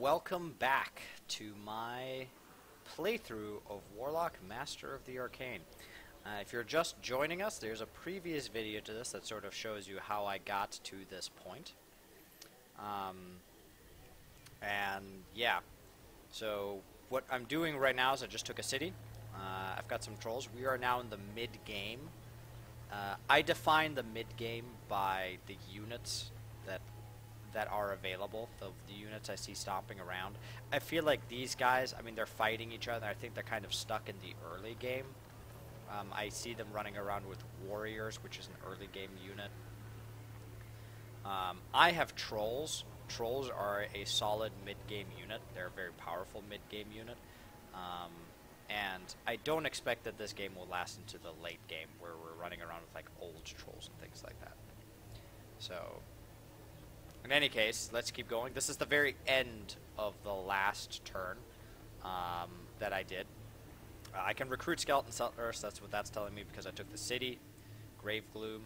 welcome back to my playthrough of Warlock, Master of the Arcane. If you're just joining us, there's a previous video to this that sort of shows you how I got to this point. And yeah, so what I'm doing right now is I just took a city. I've got some trolls. We are now in the mid-game. I define the mid-game by the units that are available, the units I see stomping around. I feel like these guys, I mean, they're fighting each other. I think they're kind of stuck in the early game. I see them running around with warriors, which is an early game unit. I have trolls. Trolls are a solid mid-game unit. They're a very powerful mid-game unit. And I don't expect that this game will last into the late game, where we're running around with like old trolls and things like that. So, in any case, let's keep going. This is the very end of the last turn that I did. I can recruit skeleton settlers. That's what that's telling me because I took the city, Grave Gloom.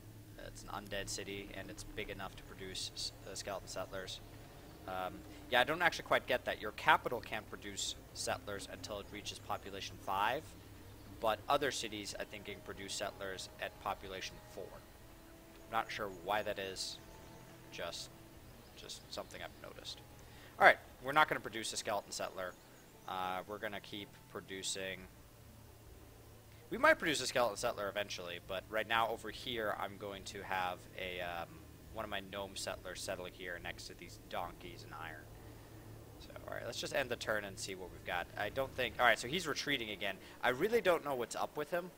It's an undead city, and it's big enough to produce skeleton settlers. Yeah, I don't actually quite get that. Your capital can't produce settlers until it reaches population 5, but other cities, I think, can produce settlers at population 4. Not sure why that is. Just something I've noticed. Alright, we're not going to produce a skeleton settler. We're going to keep producing... We might produce a skeleton settler eventually, but right now over here I'm going to have a one of my gnome settlers settle here next to these donkeys and iron. So, alright, let's just end the turn and see what we've got. I don't think... Alright, so he's retreating again. I really don't know what's up with him.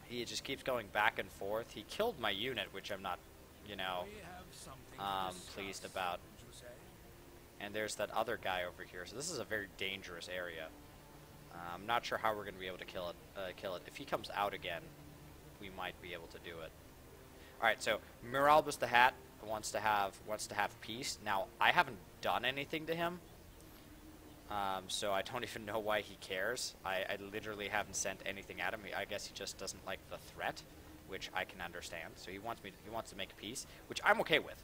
He just keeps going back and forth. He killed my unit, which I'm not, you know, pleased about. And there's that other guy over here. So this is a very dangerous area. I'm not sure how we're going to be able to kill it. If he comes out again, we might be able to do it. All right. So Miralbus the Hat wants to have peace. Now I haven't done anything to him, so I don't even know why he cares. I literally haven't sent anything at him. I guess he just doesn't like the threat, which I can understand. So he wants to make peace, which I'm okay with.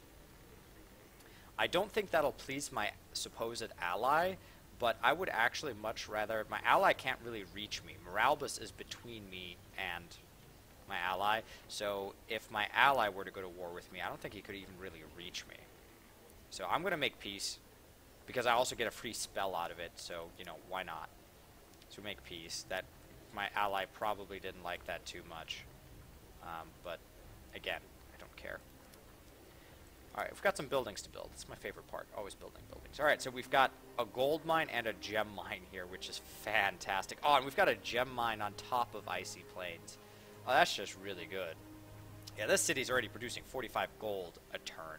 I don't think that'll please my supposed ally, but I would actually much rather... My ally can't really reach me. Miralbus is between me and my ally, so if my ally were to go to war with me, I don't think he could even really reach me. So I'm going to make peace, because I also get a free spell out of it, so, you know, why not? So make peace. That my ally probably didn't like that too much, but again, I don't care. Alright, we've got some buildings to build. That's my favorite part, always building buildings. Alright, so we've got a gold mine and a gem mine here, which is fantastic. Oh, and we've got a gem mine on top of Icy Plains. Oh, that's just really good. Yeah, this city's already producing 45 gold a turn,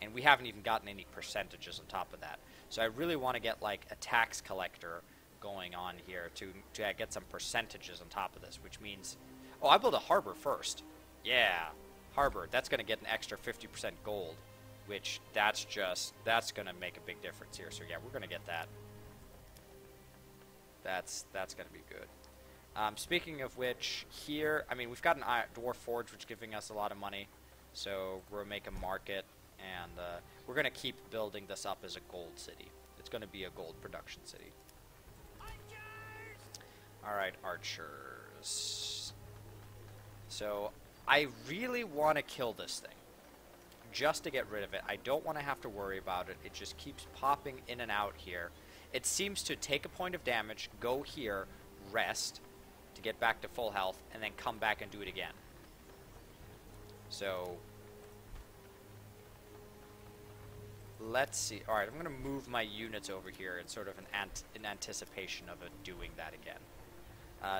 and we haven't even gotten any percentages on top of that. So I really want to get, like, a tax collector going on here to get some percentages on top of this, which means... Oh, I build a harbor first. Yeah, harbor. That's going to get an extra 50% gold. Which, that's going to make a big difference here. So, yeah, we're going to get that. That's going to be good. Speaking of which, here, I mean, we've got an dwarf forge, which is giving us a lot of money. So, we'll make a market, and we're going to keep building this up as a gold city. It's going to be a gold production city. Alright, archers. So, I really want to kill this thing, just to get rid of it. I don't want to have to worry about it. It just keeps popping in and out here. It seems to take a point of damage, go here, rest, to get back to full health, and then come back and do it again. So, let's see. Alright, I'm going to move my units over here in sort of in anticipation of it doing that again.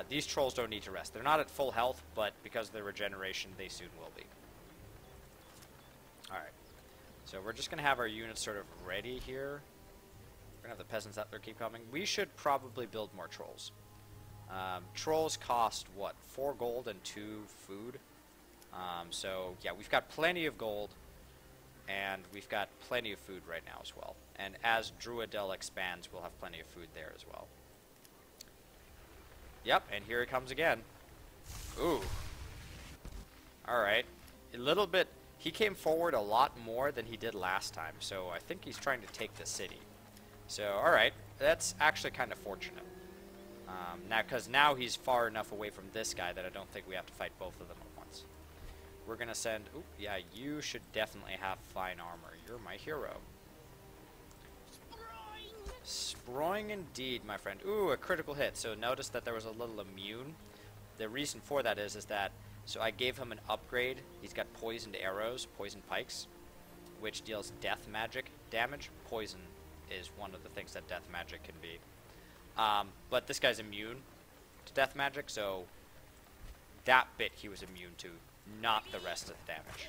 These trolls don't need to rest. They're not at full health, but because of their regeneration, they soon will be. Alright, so we're just going to have our units sort of ready here. We're going to have the peasants that keep coming. We should probably build more trolls. Trolls cost, what, 4 gold and 2 food? So, yeah, we've got plenty of gold, and we've got plenty of food right now as well. And as Druidel expands, we'll have plenty of food there as well. Yep, and here it comes again. Ooh. Alright, a little bit... He came forward a lot more than he did last time, so I think he's trying to take the city. So, alright, that's actually kind of fortunate. Because now he's far enough away from this guy that I don't think we have to fight both of them at once. We're going to send... Ooh, yeah, you should definitely have fine armor. You're my hero. Sproing indeed, my friend. Ooh, a critical hit. So notice that there was a little immune. The reason for that is that... So I gave him an upgrade. He's got poisoned arrows, poisoned pikes, which deals death magic damage. Poison is one of the things that death magic can be. But this guy's immune to death magic, so that bit he was immune to, not the rest of the damage.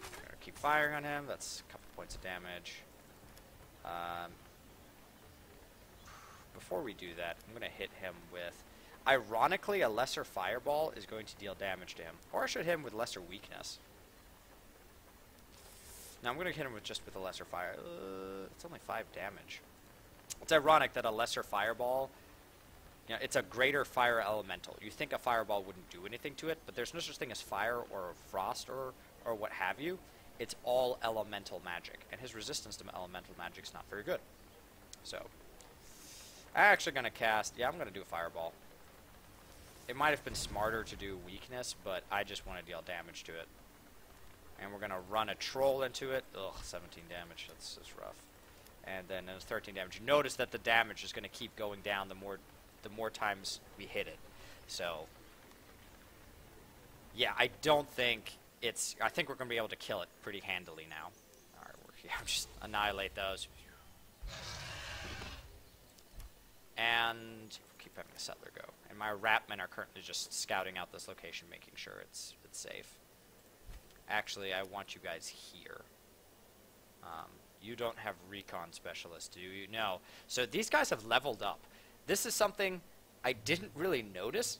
I'm gonna keep firing on him. That's a couple points of damage. Before we do that, I'm gonna hit him with... Ironically, a lesser fireball is going to deal damage to him. Or I should hit him with lesser weakness. Now I'm going to hit him with just with a lesser fire. It's only 5 damage. It's ironic that a lesser fireball, you know, it's a greater fire elemental. You think a fireball wouldn't do anything to it, but there's no such thing as fire or frost or what have you. It's all elemental magic, and his resistance to elemental magic is not very good. So, I'm actually going to cast... Yeah, I'm going to do a fireball. It might have been smarter to do weakness, but I just want to deal damage to it. And we're going to run a troll into it. Ugh, 17 damage. That's rough. And then there's 13 damage. Notice that the damage is going to keep going down the more times we hit it. So, yeah, I don't think it's... I think we're going to be able to kill it pretty handily now. Alright, just annihilate those. And keep having a settler go. And my rapmen are currently just scouting out this location, making sure it's safe. Actually, I want you guys here. You don't have recon specialist, do you? No. So these guys have leveled up. This is something I didn't really notice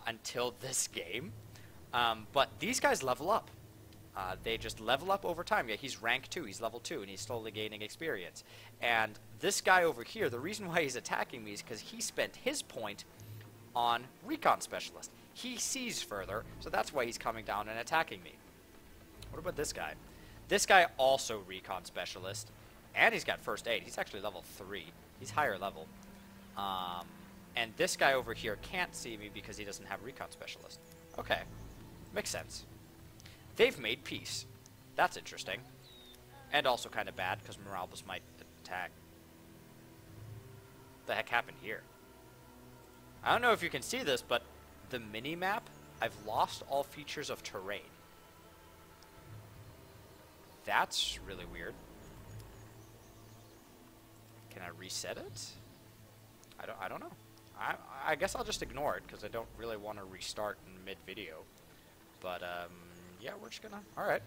until this game. But these guys level up. They just level up over time. Yeah, he's rank 2, he's level 2, and he's slowly gaining experience. And this guy over here, the reason why he's attacking me is because he spent his point on recon specialist. He sees further, so that's why he's coming down and attacking me. What about this guy? This guy also recon specialist, and he's got first aid. He's actually level 3. He's higher level. And this guy over here can't see me because he doesn't have recon specialist. Okay, makes sense. They've made peace. That's interesting. And also kind of bad, because Moralbus might attack. What the heck happened here? I don't know if you can see this, but the mini-map, I've lost all features of terrain. That's really weird. Can I reset it? I don't know. I guess I'll just ignore it, because I don't really want to restart in mid-video. But, yeah, we're just gonna... Alright.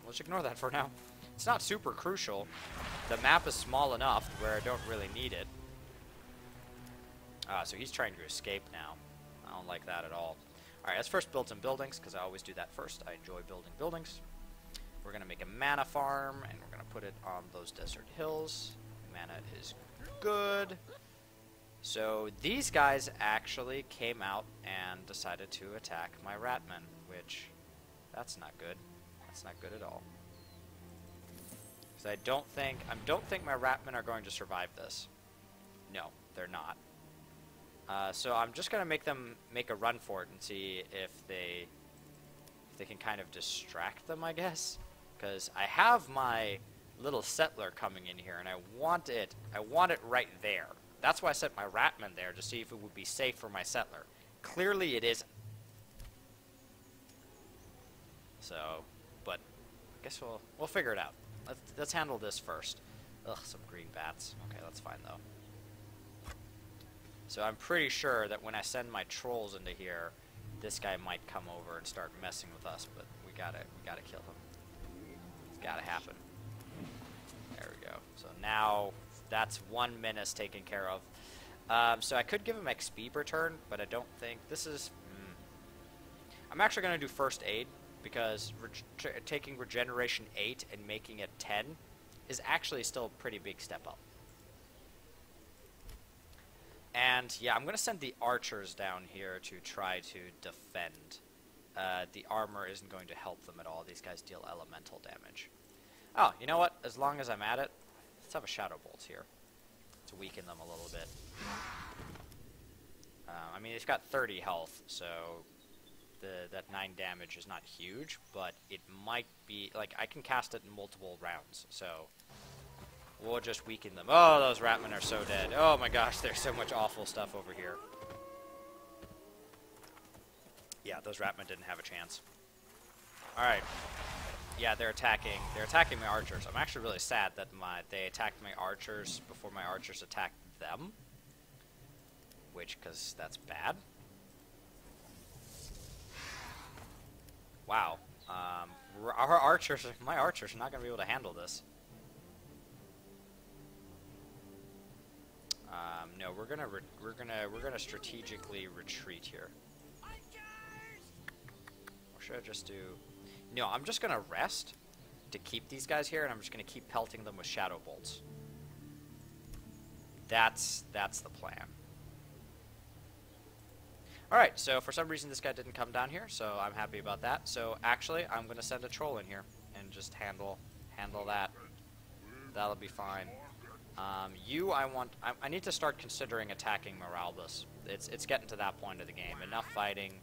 Let's ignore that for now. It's not super crucial. The map is small enough where I don't really need it. So he's trying to escape now. I don't like that at all. Alright, let's first build some buildings, because I always do that first. I enjoy building buildings. We're going to make a mana farm, and we're going to put it on those desert hills. Mana is good. So these guys actually came out and decided to attack my ratmen, which, that's not good. That's not good at all. Because I don't think my ratmen are going to survive this. No, they're not. So I'm just going to make them make a run for it and see if they can kind of distract them, I guess. Because I have my little settler coming in here, and I want it right there. That's why I set my ratman there, to see if it would be safe for my settler. Clearly it isn't. So, but I guess we'll figure it out. Let's handle this first. Ugh, some green bats. Okay, that's fine though. So I'm pretty sure that when I send my trolls into here, this guy might come over and start messing with us, but we gotta kill him. It's gotta happen. There we go. So now that's one menace taken care of. So I could give him XP per turn, but I don't think this is... I'm actually going to do first aid, because taking regeneration 8 and making it 10 is actually still a pretty big step up. And yeah, I'm going to send the archers down here to try to defend. The armor isn't going to help them at all. These guys deal elemental damage. Oh, you know what? As long as I'm at it, Let's have a Shadow Bolt here to weaken them a little bit. I mean, it's got 30 health, so that 9 damage is not huge, but it might be... Like, I can cast it in multiple rounds, so... We'll just weaken them. Oh, those Ratmen are so dead. Oh my gosh, there's so much awful stuff over here. Yeah, those Ratmen didn't have a chance. Alright. Yeah, they're attacking my archers. I'm actually really sad that they attacked my archers before my archers attacked them. Which, because that's bad. Wow. Our archers, my archers are not going to be able to handle this. No, we're gonna strategically retreat here. Or should I just do? No, I'm just gonna rest to keep these guys here, and I'm just gonna keep pelting them with shadow bolts. That's the plan. All right. So for some reason this guy didn't come down here, so I'm happy about that. So actually, I'm gonna send a troll in here and just handle that. That'll be fine. I need to start considering attacking Moralbus. It's getting to that point of the game. Enough fighting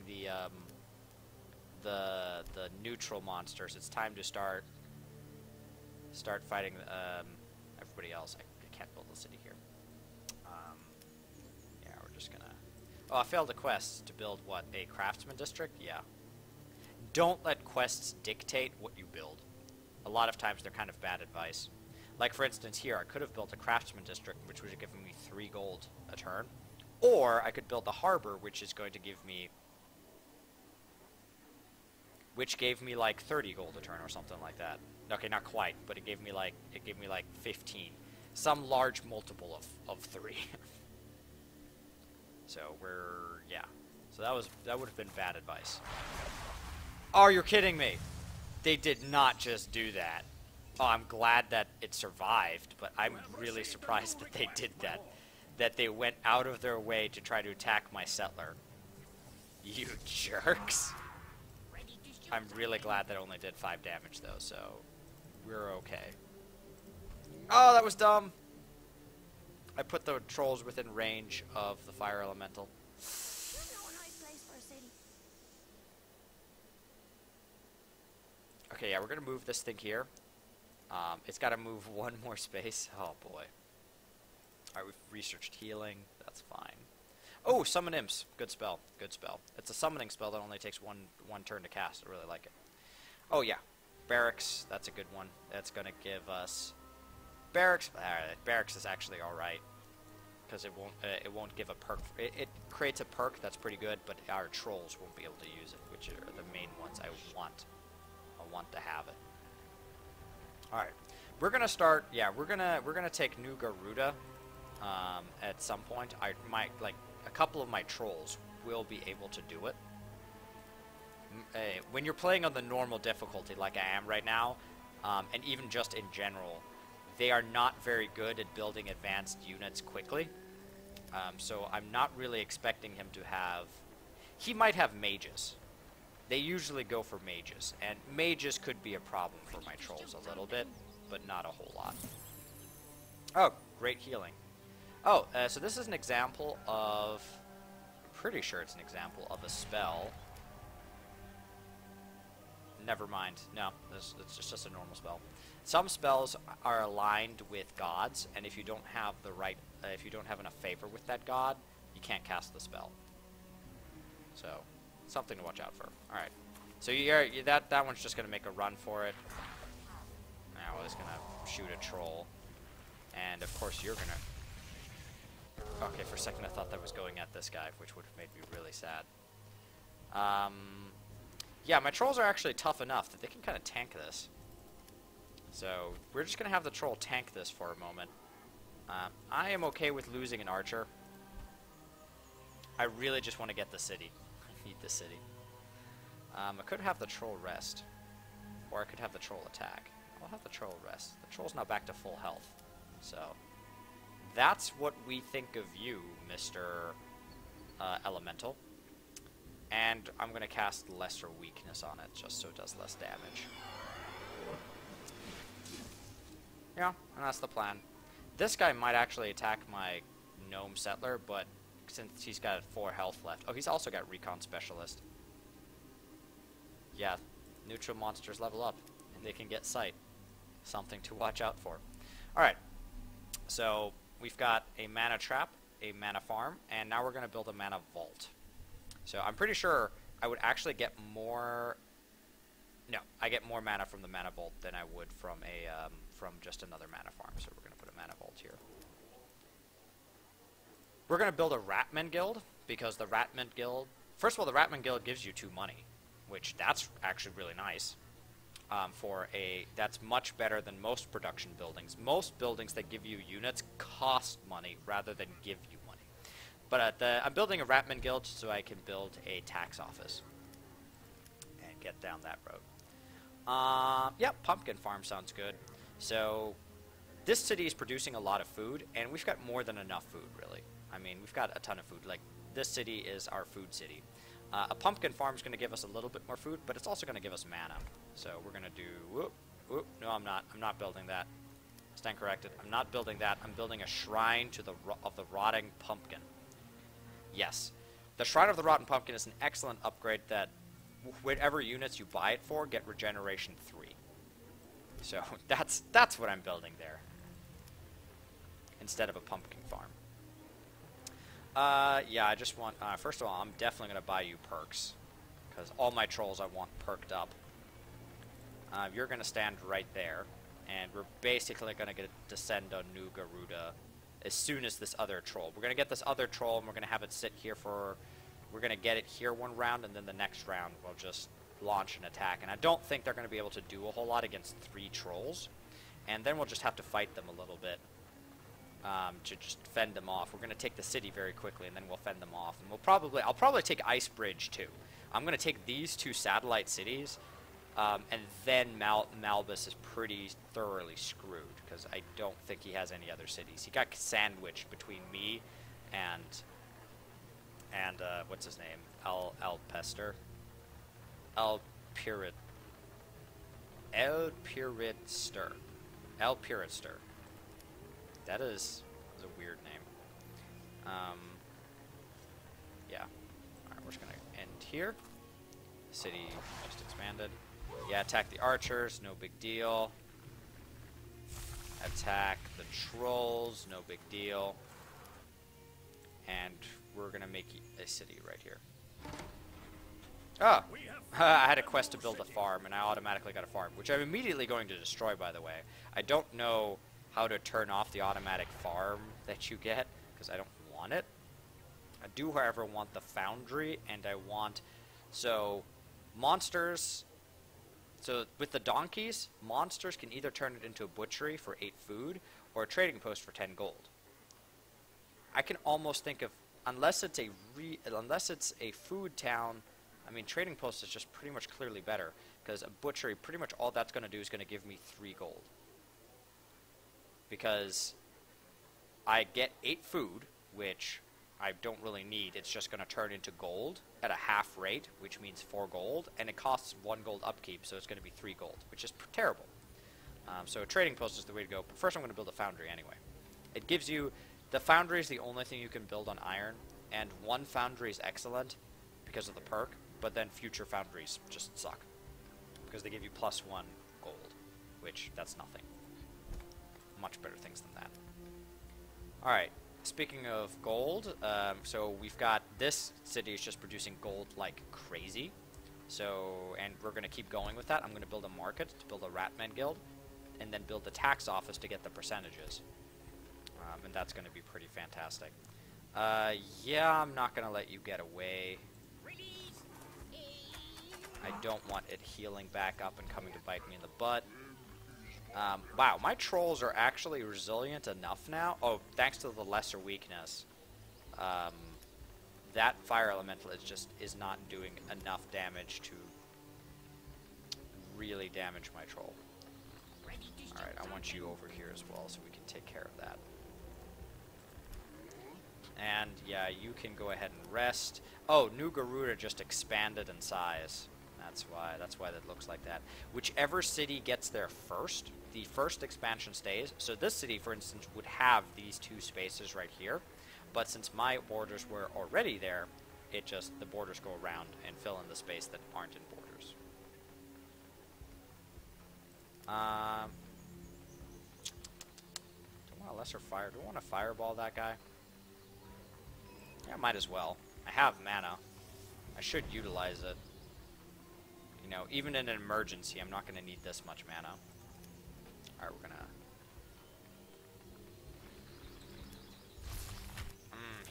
the neutral monsters. It's time to start fighting everybody else. I can't build the city here. Yeah, we're just gonna... Oh, I failed a quest to build, what, a craftsman district? Yeah. Don't let quests dictate what you build. A lot of times they're kind of bad advice. Like, for instance, here, I could have built a craftsman district, which would have given me 3 gold a turn. Or I could build a harbor, which is going to give me... Which gave me, like, 30 gold a turn or something like that. Okay, not quite, but it gave me, like, 15. Some large multiple of 3. So, yeah. So that would have been bad advice. Oh, you're kidding me! They did not just do that. Oh, I'm glad that it survived, but I'm really surprised that they did that. That they went out of their way to try to attack my settler. You jerks. I'm really glad that it only did 5 damage, though, so we're okay. Oh, that was dumb. I put the trolls within range of the fire elemental. Okay, yeah, we're going to move this thing here. It's got to move 1 more space. Oh, boy. Alright, we've researched healing. That's fine. Oh, summon imps. Good spell. Good spell. It's a summoning spell that only takes one turn to cast. I really like it. Oh, yeah. Barracks. That's a good one. That's going to give us... Barracks. Barracks is actually alright. Because it won't give a perk. It creates a perk that's pretty good, but our trolls won't be able to use it, which are the main ones I want. I want to have it. Alright. We're gonna start, yeah, we're gonna take New Garuda at some point. A couple of my trolls will be able to do it. When you're playing on the normal difficulty like I am right now, and even just in general, they are not very good at building advanced units quickly. So I'm not really expecting him to have... He might have mages. They usually go for mages, and mages could be a problem for my trolls a little bit, but not a whole lot. Oh, great healing. Oh, so this is an example of... I'm pretty sure it's an example of a spell. Never mind. No, it's just a normal spell. Some spells are aligned with gods, and if you don't have the right... if you don't have enough favor with that god, you can't cast the spell. So... something to watch out for. Alright. So that one's just going to make a run for it. Now it's going to shoot a troll. And of course you're going to... Okay, for a second I thought that was going at this guy, which would have made me really sad. Yeah, my trolls are actually tough enough that they can kind of tank this. So we're just going to have the troll tank this for a moment. I am okay with losing an archer. I really just want to get the city. Need the city. I could have the troll rest, or I could have the troll attack. I'll have the troll rest. The troll's now back to full health, so that's what we think of you, Mr. Elemental. And I'm gonna cast Lesser Weakness on it, just so it does less damage. Yeah, and that's the plan. This guy might actually attack my gnome settler, but since he's got 4 health left. Oh, he's also got recon specialist. Yeah, neutral monsters level up, and they can get sight. Something to watch out for. Alright, so we've got a mana trap, a mana farm, and now we're going to build a mana vault. So I'm pretty sure I would actually get more... No, I get more mana from the mana vault than I would from a from just another mana farm. So we're going to put a mana vault here. We're going to build a Ratman guild, because the Ratman guild... First of all, the Ratman guild gives you 2 money, which that's actually really nice. That's much better than most production buildings. Most buildings that give you units cost money rather than give you money. But I'm building a Ratman guild so I can build a tax office and get down that road. Yep, pumpkin farm sounds good. So this city is producing a lot of food, and we've got more than enough food, really. I mean, we've got a ton of food. Like, this city is our food city. A pumpkin farm is going to give us a little bit more food, but it's also going to give us mana. So we're going to do... Whoop, whoop. No, I'm not. I'm not building that. Stand corrected. I'm not building that. I'm building a shrine to the rotting pumpkin. Yes. The Shrine of the Rotten Pumpkin is an excellent upgrade that whatever units you buy it for get regeneration 3. So that's what I'm building there. Instead of a pumpkin farm. Yeah, I just want... first of all, I'm definitely going to buy you perks. Because all my trolls I want perked up. You're going to stand right there. And we're basically going to descend on New Garuda as soon as this other troll. We're going to get this other troll, and we're going to have it sit here for... We're going to get it here one round, and then the next round we'll just launch an attack. And I don't think they're going to be able to do a whole lot against 3 trolls. And then we'll just have to fight them a little bit. To just fend them off. We're going to take the city very quickly, and then we'll fend them off. And I'll probably take Ice Bridge too. I'm going to take these 2 satellite cities, and then Malbus is pretty thoroughly screwed, because I don't think he has any other cities. He got sandwiched between me and what's his name? Alpester. Elpiritster. That is a weird name. Yeah. Alright, we're just going to end here. City just expanded. Yeah, attack the archers, no big deal. Attack the trolls, no big deal. And we're going to make a city right here. Oh! I had a quest to build a farm, and I automatically got a farm, which I'm immediately going to destroy, by the way. I don't know how to turn off the automatic farm that you get, because I don't want it. I do, however, want the foundry, and I want... So, monsters... So, with the donkeys, monsters can either turn it into a butchery for 8 food, or a trading post for 10 gold. I can almost think of... Unless it's a food town... I mean, trading post is just pretty much clearly better, because a butchery, pretty much all that's going to do is going to give me 3 gold. Because I get 8 food, which I don't really need. It's just going to turn into gold at a half rate, which means 4 gold, and it costs 1 gold upkeep, so it's going to be 3 gold, which is terrible. So a trading post is the way to go, but first I'm going to build a foundry anyway. It gives you... The foundry is the only thing you can build on iron, and 1 foundry is excellent because of the perk, but then future foundries just suck, because they give you +1 gold, which that's nothing. Much better things than that. Alright, speaking of gold, so we've got this city is just producing gold like crazy. So, and we're going to keep going with that. I'm going to build a market to build a Ratman guild, and then build the tax office to get the percentages. And that's going to be pretty fantastic. Yeah, I'm not going to let you get away. I don't want it healing back up and coming to bite me in the butt. Wow, my trolls are actually resilient enough now. Oh, thanks to the lesser weakness. That fire elemental is not doing enough damage to really damage my troll. Alright, I want you over here as well so we can take care of that. And yeah, you can go ahead and rest. Oh, New Garuda just expanded in size. That's why that looks like that. Whichever city gets there first, the first expansion stays. So this city, for instance, would have these two spaces right here. But since my borders were already there, the borders go around and fill in the space that aren't in borders. Do I want a lesser fire? Do I want to fireball that guy? Yeah, might as well. I have mana. I should utilize it. You know, even in an emergency, I'm not going to need this much mana. Alright, we're going to...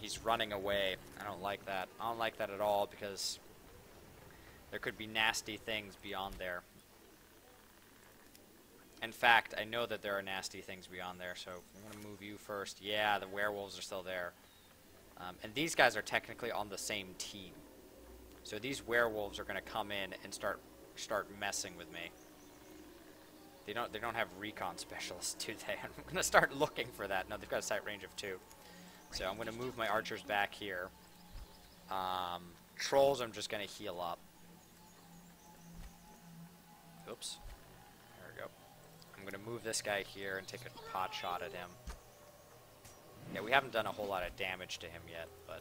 he's running away. I don't like that. I don't like that at all because there could be nasty things beyond there. In fact, I know that there are nasty things beyond there, so I'm going to move you first. Yeah, the werewolves are still there. And these guys are technically on the same team. So these werewolves are going to come in and start messing with me. They don't have recon specialists, do they? I'm going to start looking for that. No, they've got a sight range of 2. So I'm going to move my archers back here. Trolls I'm just going to heal up. Oops. There we go. I'm going to move this guy here and take a pot shot at him. Yeah, we haven't done a whole lot of damage to him yet, but...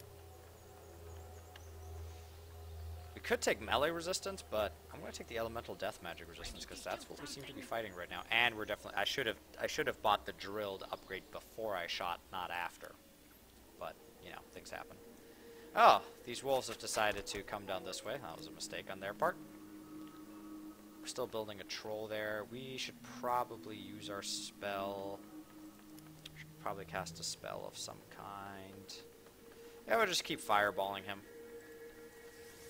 we could take melee resistance, but I'm going to take the elemental death magic resistance because that's what we seem to be fighting right now. And we're definitely... I should have bought the drilled upgrade before I shot, not after. But, you know, things happen. Oh, these wolves have decided to come down this way. That was a mistake on their part. We're still building a troll there. We should probably use our spell... probably cast a spell of some kind. Yeah, we'll just keep fireballing him.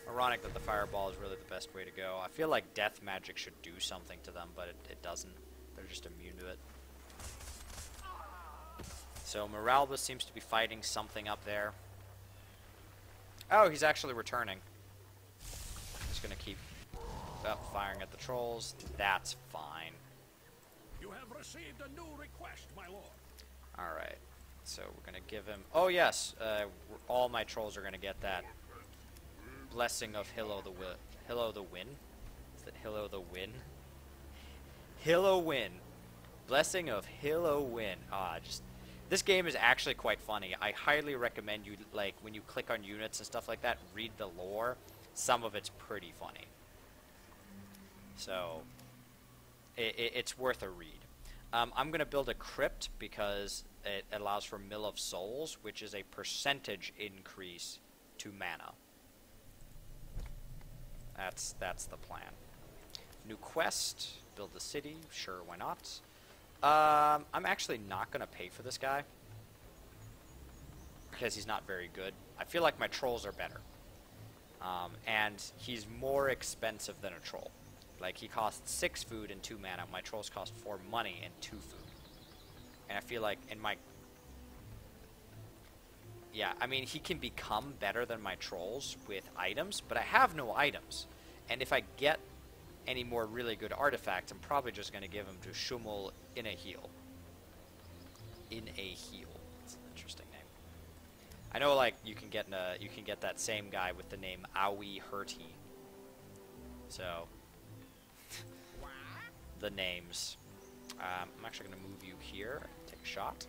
Ironic that the fireball is really the best way to go. I feel like death magic should do something to them, but it doesn't. They're just immune to it. So Moralba seems to be fighting something up there. Oh, he's actually returning. Just gonna keep firing at the trolls. That's fine. You have received a new request, my lord. Alright, so we're going to give him... oh, yes, all my trolls are going to get that Blessing of Hillo the Win. Is that Hillo the Win? Hillo Win. Blessing of Hillo Win. This game is actually quite funny. I highly recommend you, like, when you click on units and stuff like that, read the lore. Some of it's pretty funny. So, it's worth a read. I'm going to build a crypt because it allows for Mill of Souls, which is a percentage increase to mana. That's the plan. New quest, build the city, sure, why not? I'm actually not going to pay for this guy because he's not very good. I feel like my trolls are better. And he's more expensive than a troll. Like, he costs 6 food and 2 mana. My trolls cost 4 money and 2 food. And I feel like in my... yeah, I mean, he can become better than my trolls with items, but I have no items. And if I get any more really good artifacts, I'm probably just going to give him to Shumul in a heal. In a heal. That's an interesting name. I know, like, you can get that same guy with the name Aoi Hurti. So... the names. I'm actually going to move you here, take a shot.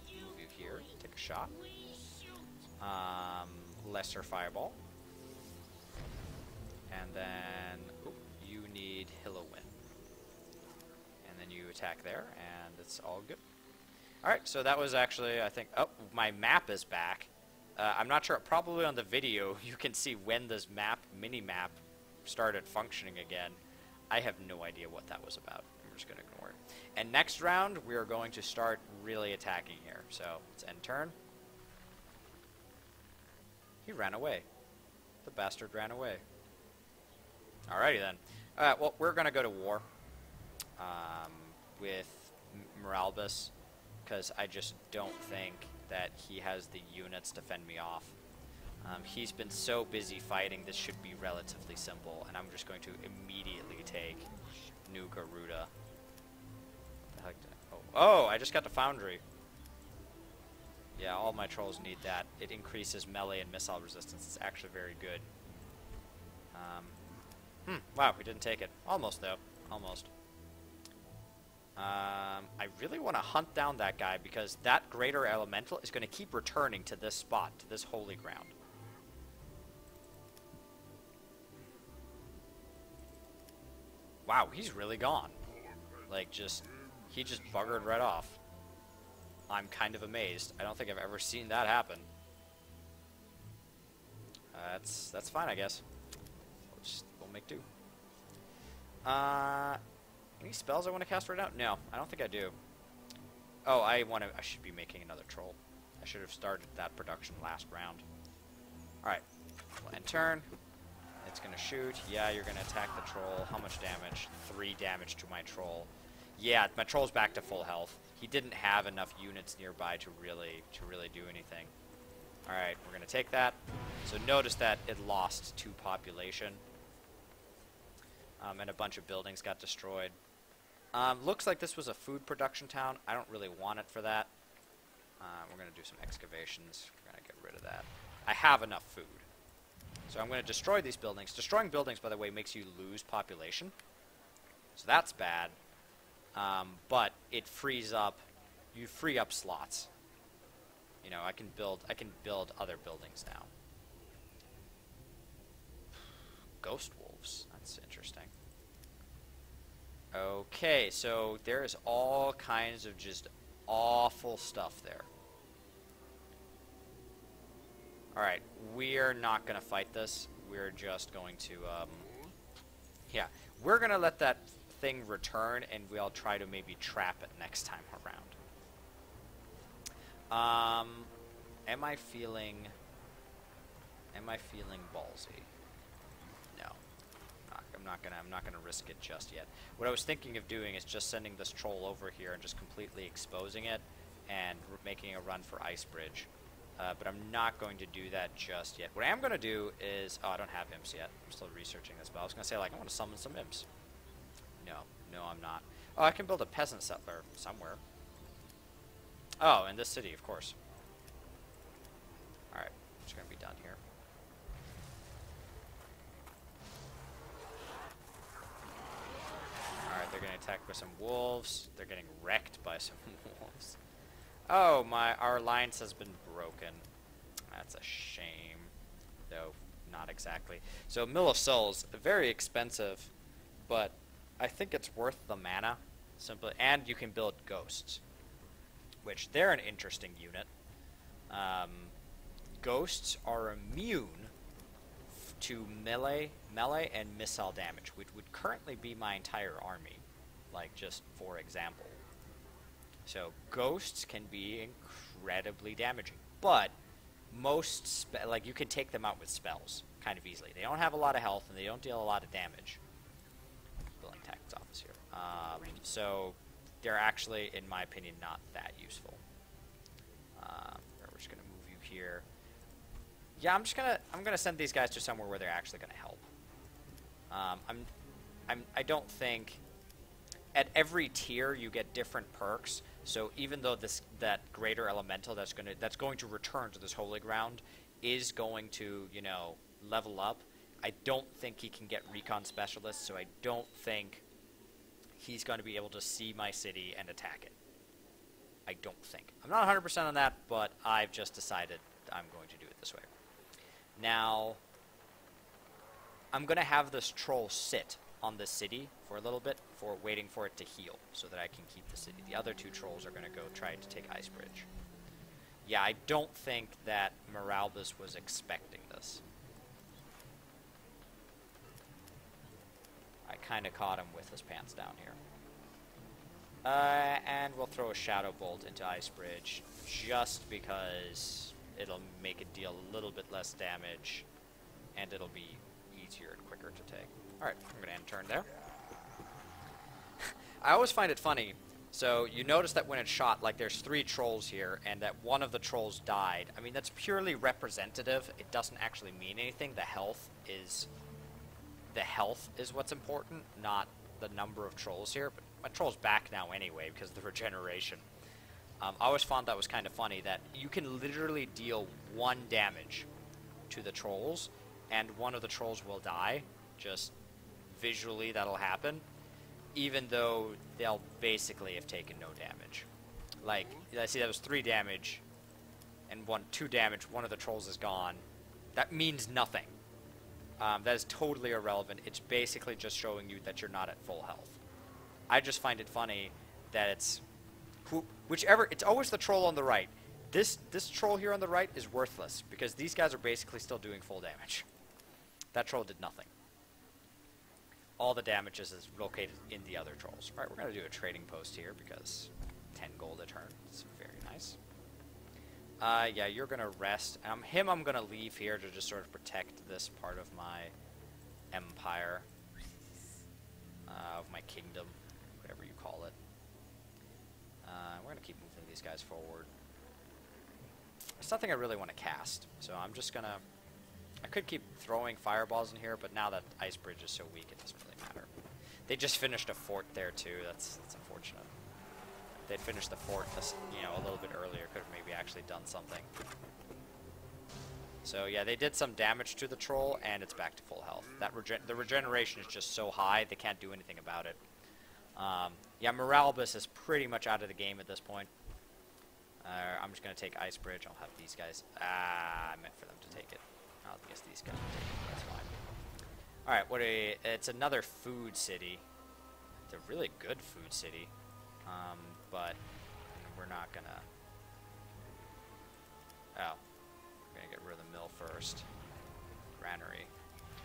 Move you here, take a shot. Lesser fireball. And then you need Hillowin. And then you attack there, and it's all good. Alright, so that was actually, I think... oh, my map is back. I'm not sure, probably on the video you can see when this mini-map started functioning again. I have no idea what that was about. I'm just going to ignore it. And next round, we are going to start really attacking here. So, let's end turn. He ran away. The bastard ran away. Alrighty then. Alright, well, we're going to go to war with Moralbus, because I just don't think that he has the units to fend me off. He's been so busy fighting, this should be relatively simple, and I'm just going to immediately take New Garuda. What the heck did oh, I just got the Foundry. Yeah, all my trolls need that. It increases melee and missile resistance. It's actually very good. Wow, we didn't take it. Almost, though. Almost. I really want to hunt down that guy because that greater elemental is going to keep returning to this spot, to this holy ground. Wow, he's really gone. Like, he just buggered right off. I'm kind of amazed. I don't think I've ever seen that happen. That's fine, I guess. We'll make do. Any spells I want to cast right now? No, I don't think I do. Oh, I should be making another troll. I should have started that production last round. Alright. We'll end turn. It's going to shoot. Yeah, you're going to attack the troll. How much damage? 3 damage to my troll. Yeah, my troll's back to full health. He didn't have enough units nearby to really do anything. Alright, we're going to take that. So notice that it lost 2 population. And a bunch of buildings got destroyed. Looks like this was a food production town. I don't really want it for that. We're going to do some excavations. We're going to get rid of that. I have enough food. So I'm going to destroy these buildings. Destroying buildings, by the way, makes you lose population. So that's bad. But it frees up... You free up slots. You know, I can build other buildings now. Ghost wolves. That's interesting. Okay, so there's all kinds of just awful stuff there. Alright, we're not going to fight this. We're just going to, yeah, we're going to let that thing return, and we'll try to maybe trap it next time around. Am I feeling ballsy? No. I'm not gonna risk it just yet. What I was thinking of doing is just sending this troll over here and just completely exposing it and making a run for Ice Bridge. But I'm not going to do that just yet. What I am going to do is... Oh, I don't have imps yet. I'm still researching this, but I was going to say, like, I want to summon some imps. No, I'm not. Oh, I can build a peasant settler somewhere. Oh, in this city, of course. Alright, just going to be done here. Alright, they're getting attacked by some wolves. They're getting wrecked by some wolves. Oh, our alliance has been broken. That's a shame. Though, not exactly. So, Mill of Souls, very expensive, but I think it's worth the mana. Simply, and you can build ghosts, which they're an interesting unit. Ghosts are immune to melee and missile damage, which would currently be my entire army, like just for example. So ghosts can be incredibly damaging, but most you can take them out with spells kind of easily. They don't have a lot of health and they don't deal a lot of damage. Building tactics office here. So they're actually, in my opinion, not that useful. We're just gonna move you here. Yeah, I'm gonna send these guys to somewhere where they're actually gonna help. I don't think at every tier you get different perks. So even though that greater elemental that's going to return to this holy ground is going to, you know, level up, I don't think he can get recon specialist, so I don't think he's going to be able to see my city and attack it. I don't think. I'm not 100% on that, but I've just decided I'm going to do it this way. Now, I'm going to have this troll sit on the city for a little bit, waiting for it to heal, so that I can keep the city. The other 2 trolls are going to go try to take Ice Bridge. Yeah, I don't think that Moralbus was expecting this. I kind of caught him with his pants down here. And we'll throw a Shadow Bolt into Ice Bridge, just because it'll make it deal a little bit less damage, and it'll be easier and quicker to take. Alright, I'm going to end turn there. I always find it funny. So you notice that when it's shot, like there's 3 trolls here, and that one of the trolls died. I mean, that's purely representative. It doesn't actually mean anything. The health is what's important, not the number of trolls here. But my troll's back now anyway because of the regeneration. I always found that was kind of funny that you can literally deal 1 damage to the trolls, and one of the trolls will die. Just visually that'll happen, even though they'll basically have taken no damage. Like, I see that was 3 damage, and 2 damage, one of the trolls is gone. That means nothing. That is totally irrelevant. It's basically just showing you that you're not at full health. I just find it funny that it's it's always the troll on the right. This troll here on the right is worthless because these guys are basically still doing full damage. That troll did nothing. All the damage is located in the other trolls. All right, we're going to do a trading post here because 10 gold a turn. It's very nice. Yeah, you're going to rest. I'm going to leave here to just sort of protect this part of my empire. Of my kingdom. Whatever you call it. We're going to keep moving these guys forward. There's nothing I really want to cast. So I'm just going to... I could keep throwing fireballs in here, but now that Ice Bridge is so weak, it doesn't really matter. They just finished a fort there, too. That's unfortunate. If they'd finished the fort, a little bit earlier, could have maybe actually done something. So, yeah, they did some damage to the troll, and it's back to full health. The regeneration is just so high, they can't do anything about it. Yeah, Moralbus is pretty much out of the game at this point. I'm just going to take Ice Bridge. I'll have these guys... I meant for them to take it. I guess these guys will take it. That's fine. Alright, it's another food city. It's a really good food city. But we're not going to... Oh. We're going to get rid of the mill first. Granary.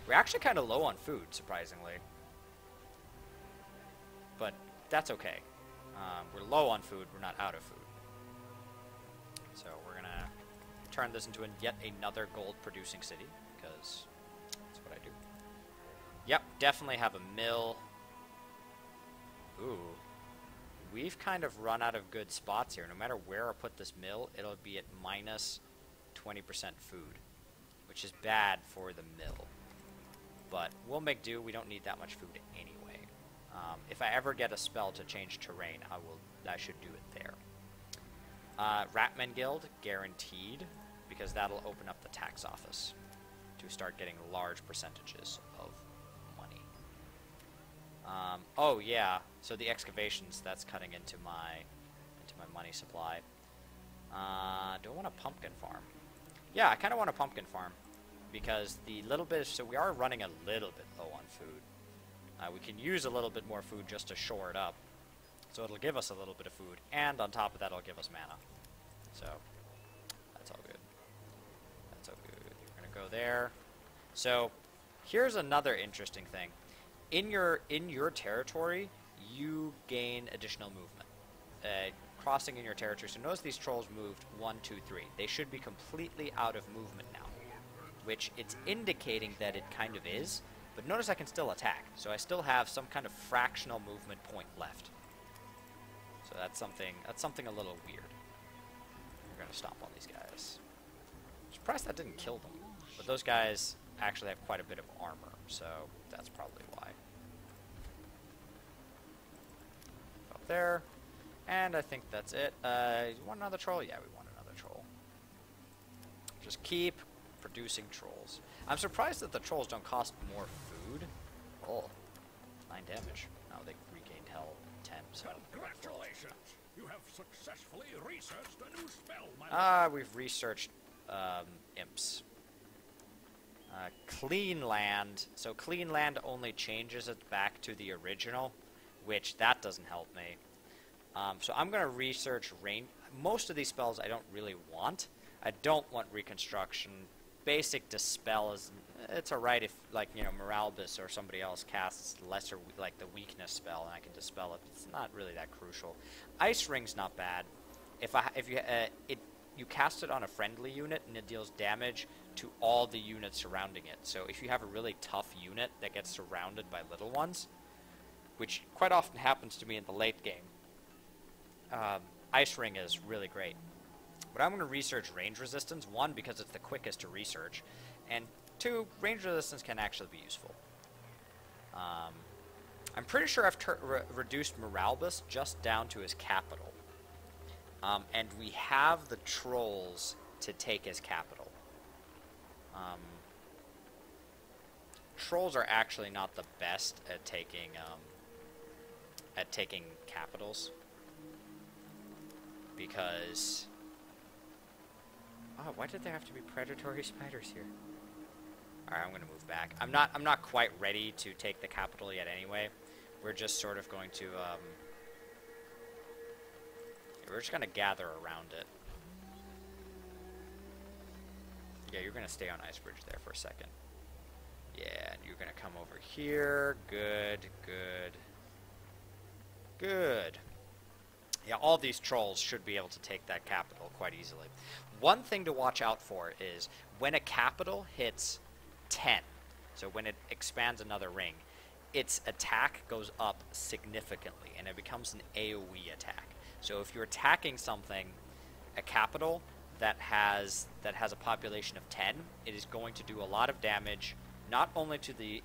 We're actually kind of low on food, surprisingly. But that's okay. We're low on food, we're not out of food. So we're going to turn this into yet another gold-producing city, because that's what I do. Yep, definitely have a mill. Ooh. We've kind of run out of good spots here. No matter where I put this mill, it'll be at minus 20% food, which is bad for the mill. But we'll make do. We don't need that much food anyway. If I ever get a spell to change terrain, I should do it there. Ratman Guild, guaranteed, because that'll open up the tax office to start getting large percentages of money. Oh yeah, so the excavations, that's cutting into my money supply. Do I want a pumpkin farm? Yeah, I kind of want a pumpkin farm because so we are running a little bit low on food. We can use a little bit more food just to shore it up. So it'll give us a little bit of food, and on top of that it'll give us mana. So, that's all good. That's all good. We're going to go there. So, here's another interesting thing. In your territory, you gain additional movement. Crossing in your territory. So notice these trolls moved 1, 2, 3. They should be completely out of movement now, which it's indicating that it kind of is. But notice I can still attack, so I still have some kind of fractional movement point left. So that's something a little weird. We're gonna stomp on these guys. I'm surprised that didn't kill them, but those guys actually have quite a bit of armor, so that's probably why. Up there, and I think that's it. You want another troll? Yeah, we want another troll. Just keep producing trolls. I'm surprised that the trolls don't cost more food. Oh, 9 damage. Oh, they regained health 10. So congratulations! You have successfully researched a new spell, my lord. We've researched imps. Clean land. So clean land only changes it back to the original, which that doesn't help me. So I'm going to research rain. Most of these spells I don't really want. I don't want reconstruction. Basic dispel is, it's alright if, like, Moralbus or somebody else casts lesser, like, the weakness spell, and I can dispel it. It's not really that crucial. Ice Ring's not bad. You cast it on a friendly unit, and it deals damage to all the units surrounding it. So if you have a really tough unit that gets surrounded by little ones, which quite often happens to me in the late game, Ice Ring is really great. But I'm going to research range resistance, 1, because it's the quickest to research, and 2, range resistance can actually be useful. I'm pretty sure I've reduced Moralbus just down to his capital. And we have the trolls to take his capital. trolls are actually not the best at taking capitals, because why did there have to be predatory spiders here? All right, I'm gonna move back. I'm not quite ready to take the capital yet. Anyway, we're just sort of going to we're just gonna gather around it. Yeah, you're gonna stay on Icebridge there for a second. Yeah, and you're gonna come over here. Good, good, good. Yeah, all these trolls should be able to take that capital quite easily. One thing to watch out for is when a capital hits 10, so when it expands another ring, its attack goes up significantly, and it becomes an AoE attack. So if you're attacking something, a capital that has a population of 10, it is going to do a lot of damage, not only to the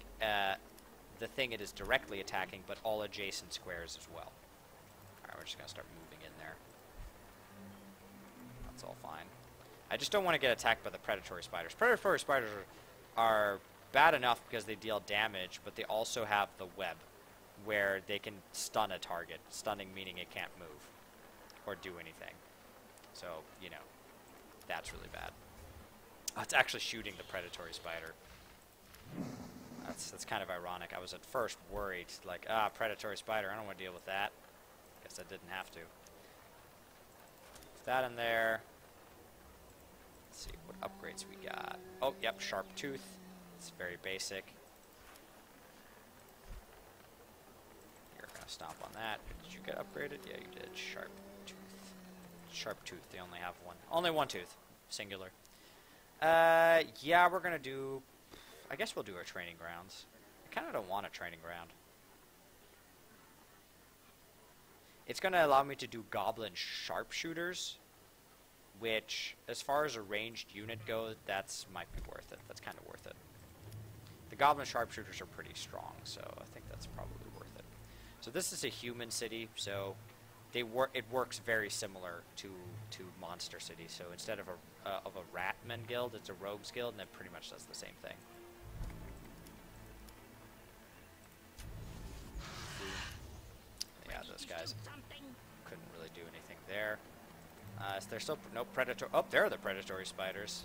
thing it is directly attacking, but all adjacent squares as well. Alright, we're just going to start moving in there. That's all fine. I just don't want to get attacked by the predatory spiders. Predatory spiders are bad enough because they deal damage, but they also have the web, where they can stun a target. Stunning meaning it can't move or do anything. So, you know, that's really bad. Oh, it's actually shooting the predatory spider. That's kind of ironic. I was at first worried, like, predatory spider, I don't want to deal with that. Guess I didn't have to. Put that in there. Let's see what upgrades we got. Oh, yep, sharp tooth. It's very basic. You're gonna stomp on that. Did you get upgraded? Yeah, you did. Sharp tooth. Sharp tooth. They only have one. Only one tooth. Singular. Yeah, we're gonna do. I guess we'll do our training grounds. I kind of don't want a training ground. It's going to allow me to do goblin sharpshooters, which, as far as a ranged unit goes, might be worth it. That's kind of worth it. The goblin sharpshooters are pretty strong, so I think that's probably worth it. So this is a human city, so it works very similar to Monster City. So instead of a Ratman guild, it's a Rogues guild, and it pretty much does the same thing. Yeah, those guys couldn't really do anything there. Is there still no predator? Oh, there are the predatory spiders.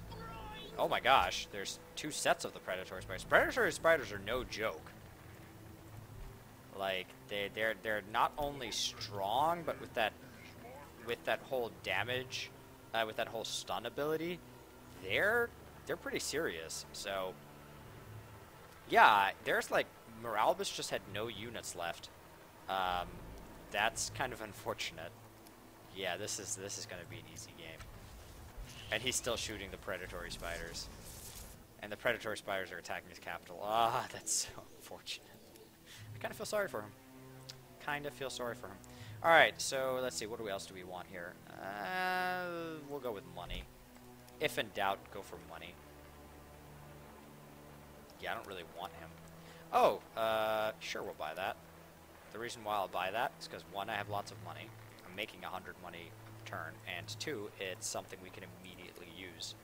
Oh my gosh, there's two sets of the predatory spiders. Predatory spiders are no joke. Like they're not only strong, but with that whole damage, with that whole stun ability, they're pretty serious. So yeah, there's like Moralbus just had no units left. That's kind of unfortunate. Yeah, this is going to be an easy game. And he's still shooting the predatory spiders. And the predatory spiders are attacking his capital. Ah, that's so unfortunate. I kind of feel sorry for him. Alright, so let's see. What else do we want here? We'll go with money. If in doubt, go for money. Yeah, I don't really want him. Oh, sure, we'll buy that. The reason why I'll buy that is because, one, I have lots of money. I'm making 100 money a turn. And two, it's something we can immediately use.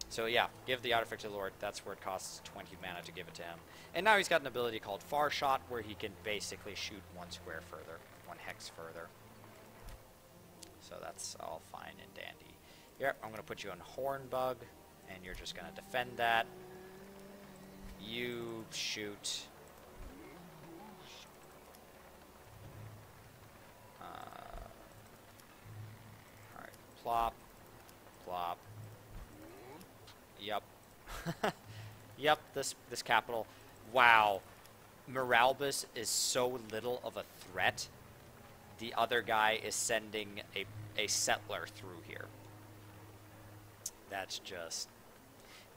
So yeah, give the artifact to the Lord. That's where it costs 20 mana to give it to him. And now he's got an ability called Far Shot, where he can basically shoot one square further, one hex further. So that's all fine and dandy. Yep, I'm going to put you on Hornbug, and you're just going to defend that. You shoot. Alright, plop, plop. Yep. Yep, this capital. Wow. Moralbus is so little of a threat. The other guy is sending a settler through here. That's just...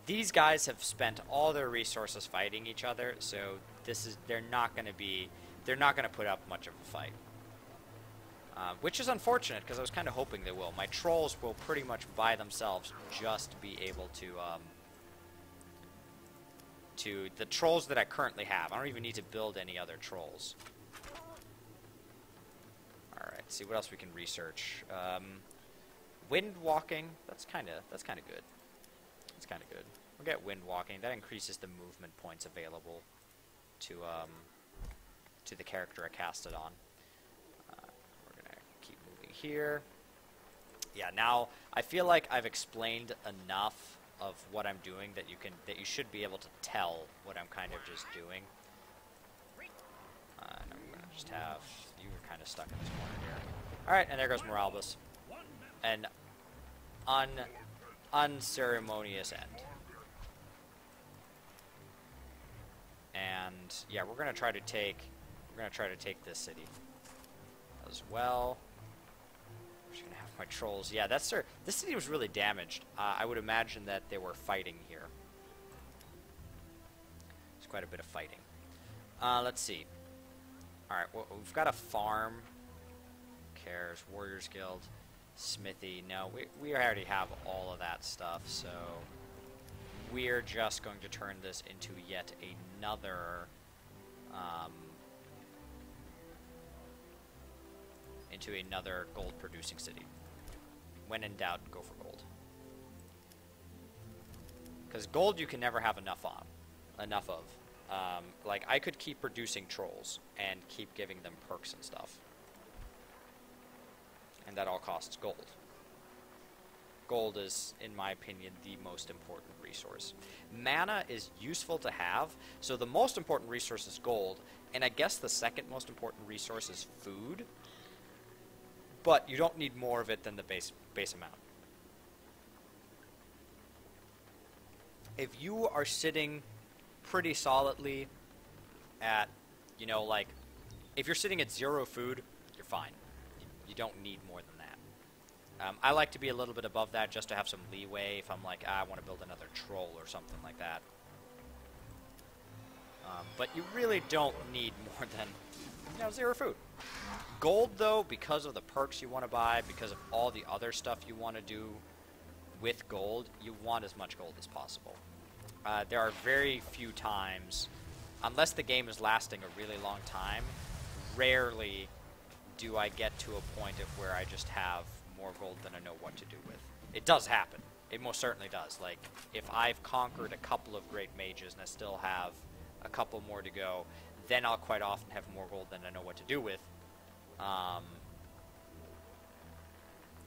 These guys have spent all their resources fighting each other, so they're not going to put up much of a fight. Which is unfortunate, because I was kind of hoping they will. My trolls will pretty much by themselves just be able to the trolls that I currently have. I don't even need to build any other trolls. Alright, see what else we can research. Wind walking, that's kind of good. That's kind of good. We'll get wind walking. That increases the movement points available to the character I cast it on. We're gonna keep moving here. Yeah, now I feel like I've explained enough of what I'm doing that you should be able to tell what I'm kind of just doing. And I'm gonna just have you are kind of stuck in this corner here. All right, and there goes Moralbus. An unceremonious end. And yeah, we're gonna try to take this city as well. I'm just gonna have my trolls. Yeah, this city was really damaged. I would imagine that they were fighting here. There's quite a bit of fighting. Let's see. All right, well, we've got a farm. Cares, Warriors Guild, Smithy. No, we already have all of that stuff, so we're just going to turn this into yet another gold producing city. When in doubt, go for gold. Because gold you can never have enough of. Like, I could keep producing trolls and keep giving them perks and stuff. And that all costs gold. Gold is, in my opinion, the most important resource. Mana is useful to have, so the most important resource is gold, and I guess the second most important resource is food. But you don't need more of it than the base amount. If you are sitting pretty solidly at, you know, like, if you're sitting at 0 food, you're fine. You don't need more than that. I like to be a little bit above that just to have some leeway if I'm like, I want to build another troll or something like that. But you really don't need more than, 0 food. Gold, though, because of the perks you want to buy, because of all the other stuff you want to do with gold, you want as much gold as possible. There are very few times, unless the game is lasting a really long time, rarely do I get to a point of where I just have more gold than I know what to do with. It does happen. It most certainly does. Like, if I've conquered a couple of great mages and I still have a couple more to go, then I'll quite often have more gold than I know what to do with.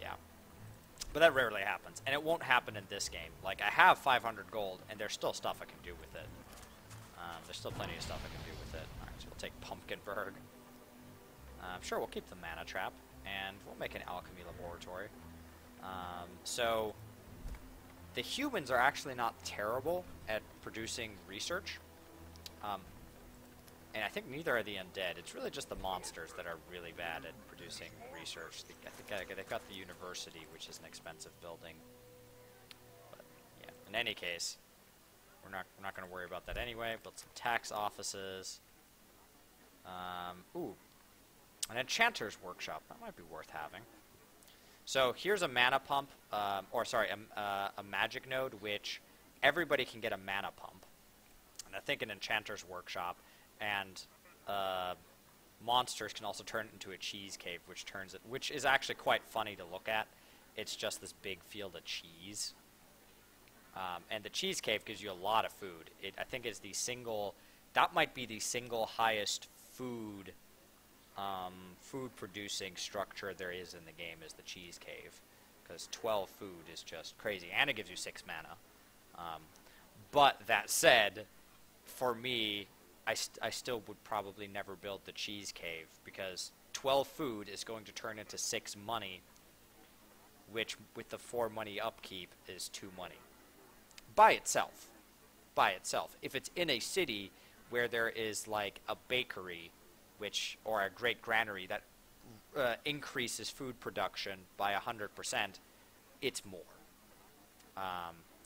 Yeah. But that rarely happens. And it won't happen in this game. Like, I have 500 gold, and there's still stuff I can do with it. There's still plenty of stuff I can do with it. Alright, so we'll take Pumpkinburg. Sure, we'll keep the Mana Trap, and we'll make an Alchemy Laboratory. So, the humans are actually not terrible at producing research. And I think neither are the undead. It's really just the monsters that are really bad at producing research. I think they've got the university, which is an expensive building. But yeah, in any case, we're not going to worry about that anyway. Build some tax offices. Ooh, an enchanter's workshop. That might be worth having. So here's a mana pump, a magic node, which everybody can get a mana pump. And I think an enchanter's workshop. And monsters can also turn it into a cheese cave, which is actually quite funny to look at. It's just this big field of cheese, and the cheese cave gives you a lot of food. I think is that might be the single highest food producing structure there is in the game is the cheese cave, because 12 food is just crazy, and it gives you 6 mana. But that said, for me, I still would probably never build the cheese cave, because 12 food is going to turn into 6 money, which with the 4 money upkeep is 2 money. By itself. If it's in a city where there is like a bakery, or a great granary that increases food production by 100%, it's more.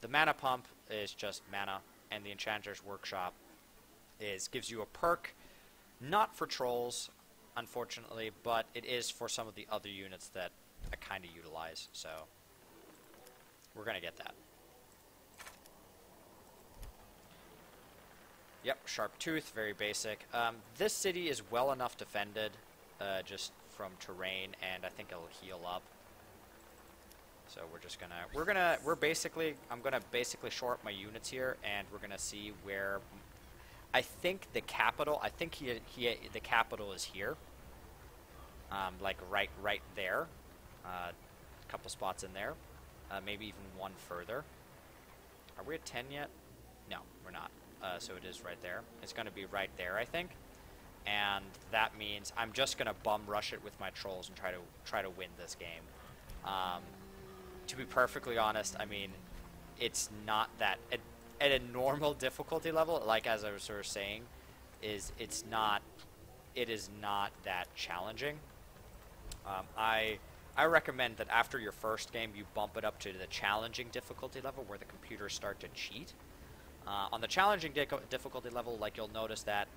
The mana pump is just mana, and the enchanter's workshop gives you a perk, not for trolls, unfortunately, but it is for some of the other units that I kind of utilize, so we're going to get that. Yep, Sharp Tooth, very basic. This city is well enough defended, just from terrain, and I think it'll heal up. So I'm gonna basically shore up my units here, and we're gonna see where I think the capital. I think the capital is here, like right there, a couple spots in there, maybe even one further. Are we at 10 yet? No, we're not. So it is right there. It's gonna be right there, I think, and that means I'm just gonna bum rush it with my trolls and try to win this game. To be perfectly honest, I mean, it's not that at a normal difficulty level, like as I was sort of saying, it is not that challenging. I recommend that after your first game, you bump it up to the challenging difficulty level where the computers start to cheat. On the challenging difficulty level, like you'll notice that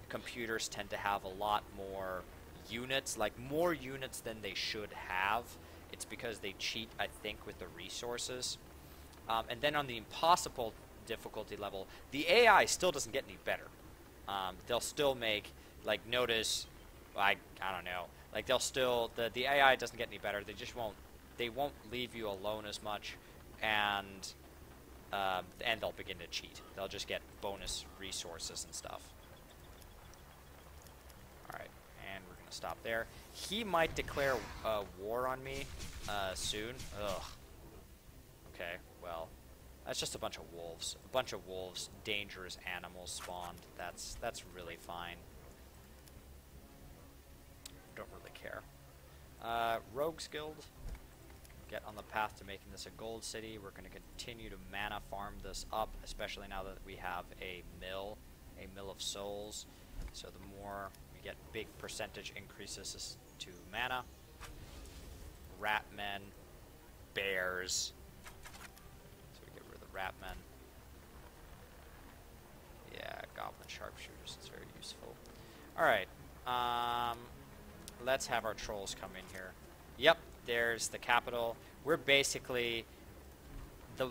computers tend to have a lot more units, like more units than they should have. It's because they cheat, I think, with the resources. And then on the impossible difficulty level, the AI still doesn't get any better. They'll still make, like, notice, I don't know, like they'll still, the AI doesn't get any better. They won't leave you alone as much, and they'll begin to cheat. They'll just get bonus resources and stuff. Alright, and we're going to stop there. He might declare war on me soon. Ugh. Okay, well, that's just a bunch of wolves. A bunch of wolves, dangerous animals spawned. That's really fine. Don't really care. Rogues Guild. Get on the path to making this a gold city. We're going to continue to mana farm this up, especially now that we have a mill of souls. So the more we get big percentage increases to mana. Rat men, bears. So we get rid of the rat men. Yeah, goblin sharpshooters. It's very useful. Alright. Let's have our trolls come in here. Yep, there's the capital. We're basically the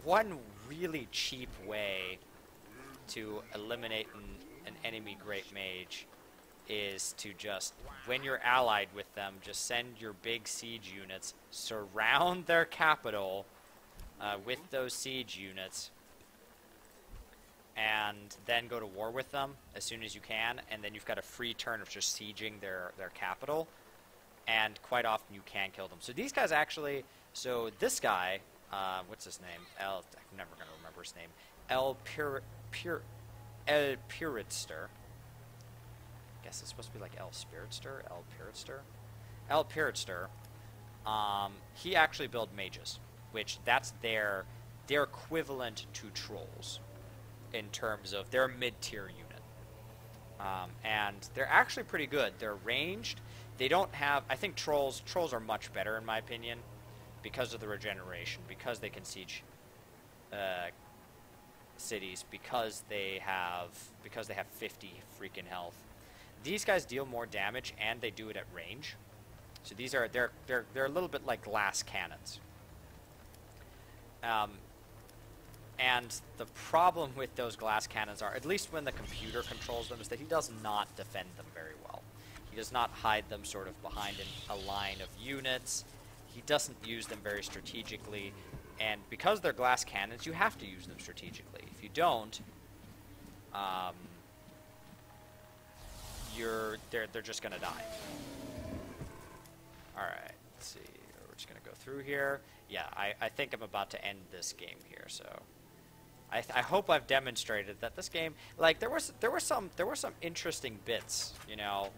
one really cheap way to eliminate an enemy great mage is to just, when you're allied with them, just send your big siege units, surround their capital with those siege units, and then go to war with them as soon as you can, and then you've got a free turn of just sieging their capital, and quite often you can kill them. So these guys actually, so this guy, what's his name? I'm never going to remember his name. El Puritster. I guess it's supposed to be like El Spiritster? El Puritster. He actually built mages, which that's their equivalent to trolls in terms of their mid-tier unit. And they're actually pretty good. They're ranged. They don't have, I think trolls are much better in my opinion because of the regeneration, because they can siege cities, because they have 50 freaking health. These guys deal more damage and they do it at range. So they're a little bit like glass cannons. And the problem with those glass cannons are, at least when the computer controls them, is that he does not defend them very well. He does not hide them sort of behind a line of units. He doesn't use them very strategically. And because they're glass cannons, you have to use them strategically. If you don't, they're just going to die. Alright, let's see. We're just going to go through here. Yeah, I think I'm about to end this game here, so I hope I've demonstrated that this game, like, there were some interesting bits, you know,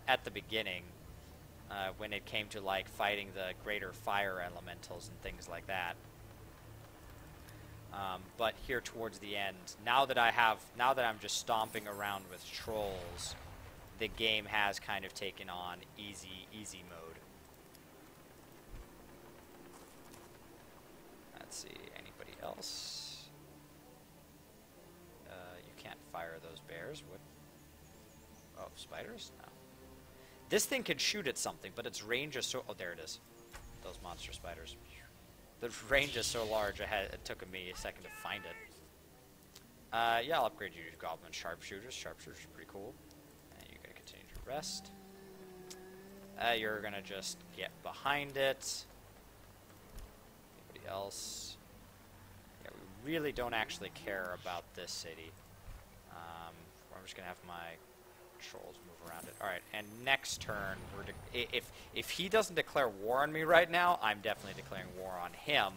at the beginning when it came to like fighting the greater fire elementals and things like that. But here towards the end, now that I'm just stomping around with trolls, the game has kind of taken on easy mode. Let's see, anybody else? You can't fire those bears. What? Oh, spiders? No. This thing can shoot at something, but its range is so... Oh, there it is. Those monster spiders. The range is so large, it took me a second to find it. Yeah, I'll upgrade you to goblin sharpshooters. Sharpshooters are pretty cool. And you're going to continue to rest. You're going to just get behind it. else? Yeah, we really don't actually care about this city. I'm just gonna have my trolls move around it. All right, and next turn, if he doesn't declare war on me right now, I'm definitely declaring war on him,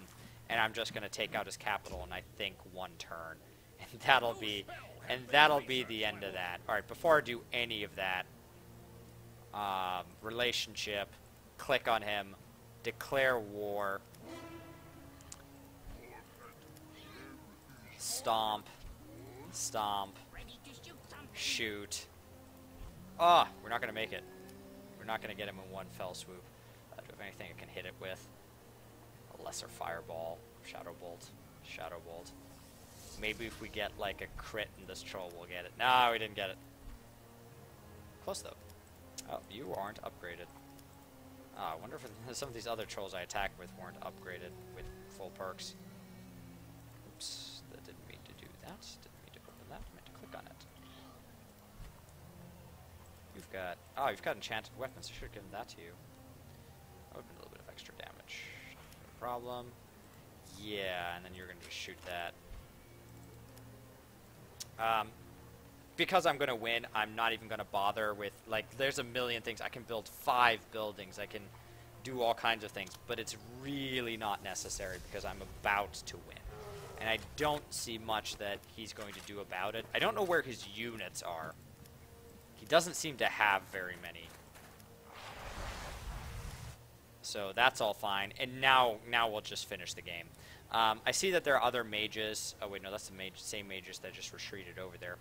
and I'm just gonna take out his capital in I think 1 turn, and that'll be the end of that. All right, before I do any of that, relationship, click on him, declare war, stomp, shoot. Ah, we're not going to make it. We're not going to get him in one fell swoop. Do I have anything I can hit it with? A lesser fireball, shadow bolt. Maybe if we get like a crit in this troll, we'll get it. No, we didn't get it. Close though. Oh, you aren't upgraded. I wonder if some of these other trolls I attacked with weren't upgraded with full perks. Oops, that didn't mean to do that. Didn't mean to open that. I meant to click on it. You've got enchanted weapons. I should have given that to you. That would have been a little bit of extra damage. No problem. Yeah, and then you're going to just shoot that. Because I'm going to win, I'm not even going to bother with, like, there's a million things. I can build 5 buildings. I can do all kinds of things. But it's really not necessary because I'm about to win. And I don't see much that he's going to do about it. I don't know where his units are. He doesn't seem to have very many. So that's all fine. And now we'll just finish the game. I see that there are other mages. Oh, wait, no, that's the same mages that just retreated over there.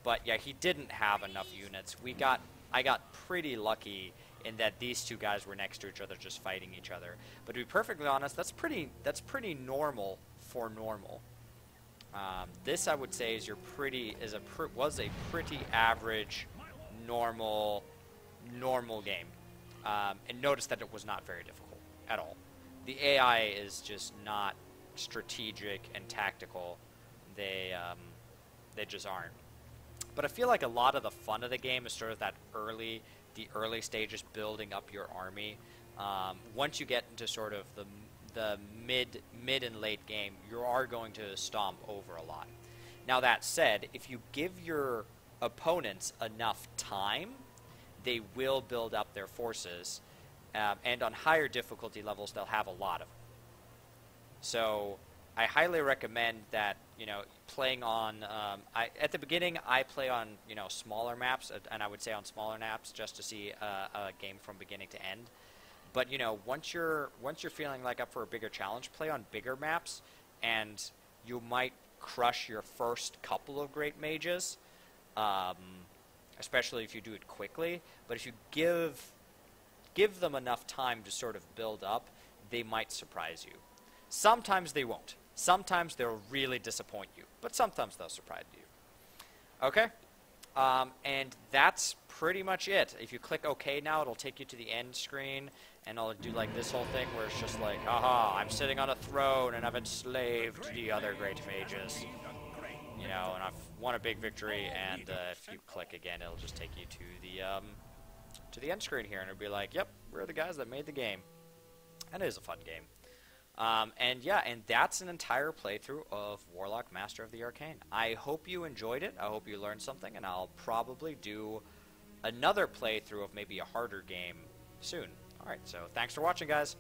But yeah, he didn't have enough units. I got pretty lucky in that these two guys were next to each other, just fighting each other. But to be perfectly honest, that's pretty normal for normal. This, I would say, was a pretty average, normal game. And notice that it was not very difficult at all. The AI is just not strategic and tactical. They just aren't. But I feel like a lot of the fun of the game is sort of the early stages, building up your army. Once you get into sort of the mid and late game, you are going to stomp over a lot. Now that said, if you give your opponents enough time, they will build up their forces, and on higher difficulty levels, they'll have a lot of them. So I highly recommend that, playing on, at the beginning, I play on, smaller maps, and I would say on smaller maps just to see a game from beginning to end. But, once you're feeling like up for a bigger challenge, play on bigger maps, and you might crush your first couple of great mages, especially if you do it quickly. But if you give them enough time to sort of build up, they might surprise you. Sometimes they won't. Sometimes they'll really disappoint you, but sometimes they'll surprise you. Okay? And that's pretty much it. If you click OK now, it'll take you to the end screen, and I'll do like this whole thing where it's just like, aha, I'm sitting on a throne, and I've enslaved the other great mages. And I've won a big victory, and if you click again, it'll just take you to the end screen here, and it'll be like, yep, we're the guys that made the game. And it is a fun game. And that's an entire playthrough of Warlock, Master of the Arcane. I hope you enjoyed it. I hope you learned something, and I'll probably do another playthrough of maybe a harder game soon. Alright, so thanks for watching, guys.